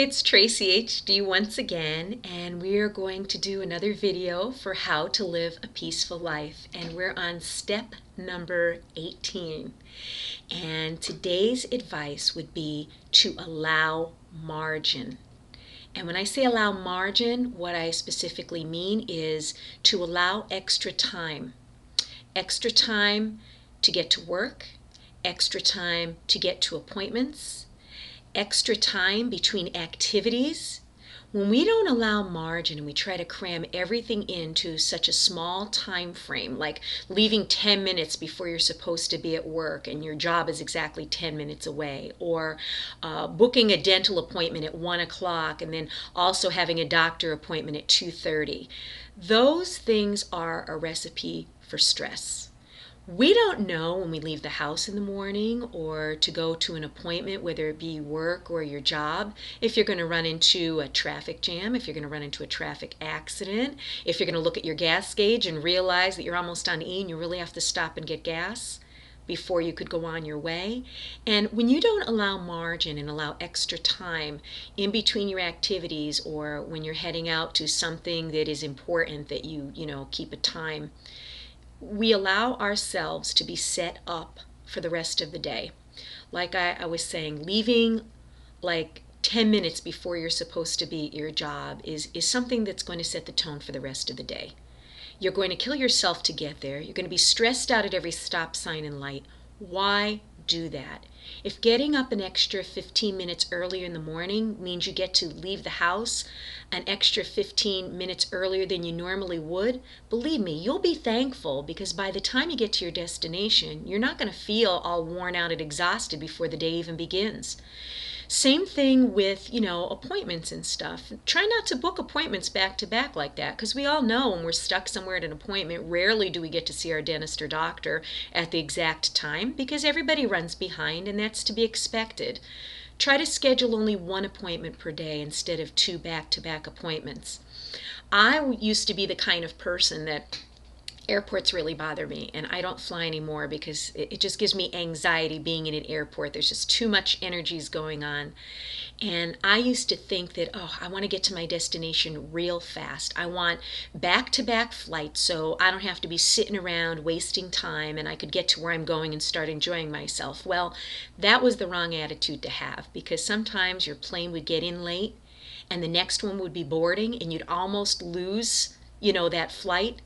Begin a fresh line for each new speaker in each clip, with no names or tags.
It's Tracy HD once again, and we are going to do another video for how to live a peaceful life. And we're on step number 18. And today's advice would be to allow margin. And when I say allow margin, what I specifically mean is to allow extra time. Extra time to get to work, extra time to get to appointments, extra time between activities. When we don't allow margin and we try to cram everything into such a small time frame, like leaving 10 minutes before you're supposed to be at work and your job is exactly 10 minutes away, or booking a dental appointment at 1 o'clock and then also having a doctor appointment at 2:30, those things are a recipe for stress. We don't know when we leave the house in the morning or to go to an appointment, whether it be work or your job, if you're going to run into a traffic jam, if you're going to run into a traffic accident, if you're going to look at your gas gauge and realize that you're almost on E and you really have to stop and get gas before you could go on your way. And when you don't allow margin and allow extra time in between your activities, or when you're heading out to something that is important that you keep a time, we allow ourselves to be set up for the rest of the day. Like I was saying, leaving like 10 minutes before you're supposed to be at your job is something that's going to set the tone for the rest of the day. You're going to kill yourself to get there. You're going to be stressed out at every stop sign and light. Why do that? If getting up an extra 15 minutes earlier in the morning means you get to leave the house an extra 15 minutes earlier than you normally would, believe me, you'll be thankful, because by the time you get to your destination, you're not going to feel all worn out and exhausted before the day even begins. Same thing with, appointments and stuff. Try not to book appointments back to back like that, because we all know when we're stuck somewhere at an appointment, rarely do we get to see our dentist or doctor at the exact time, because everybody runs behind, and that's to be expected. Try to schedule only one appointment per day instead of two back-to-back appointments. I used to be the kind of person that airports really bother me, and I don't fly anymore because it just gives me anxiety being in an airport. There's just too much energies going on. And I used to think that, oh, I want to get to my destination real fast. I want back-to-back flights so I don't have to be sitting around wasting time, and I could get to where I'm going and start enjoying myself. Well, that was the wrong attitude to have, because sometimes your plane would get in late and the next one would be boarding and you'd almost lose, that flight.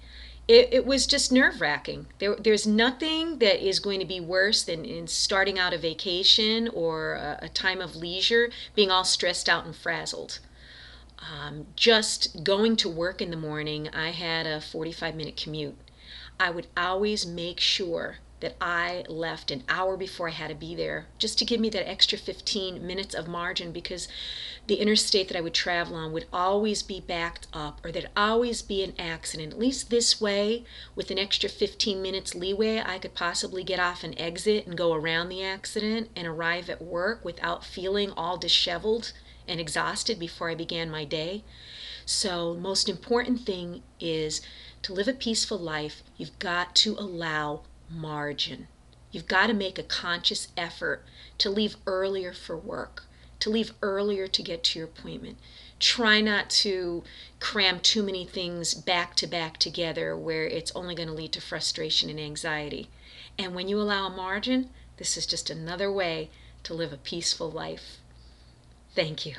It was just nerve-wracking. There's nothing that is going to be worse than in starting out a vacation or a time of leisure being all stressed out and frazzled. Just going to work in the morning, I had a 45-minute commute. I would always make sure that I left an hour before I had to be there, just to give me that extra 15 minutes of margin, because the interstate that I would travel on would always be backed up, or there'd always be an accident. At least this way, with an extra 15 minutes leeway, I could possibly get off an exit and go around the accident and arrive at work without feeling all disheveled and exhausted before I began my day. So the most important thing is to live a peaceful life. You've got to allow margin. You've got to make a conscious effort to leave earlier for work, to leave earlier to get to your appointment. Try not to cram too many things back to back together where it's only going to lead to frustration and anxiety. And when you allow a margin, this is just another way to live a peaceful life. Thank you.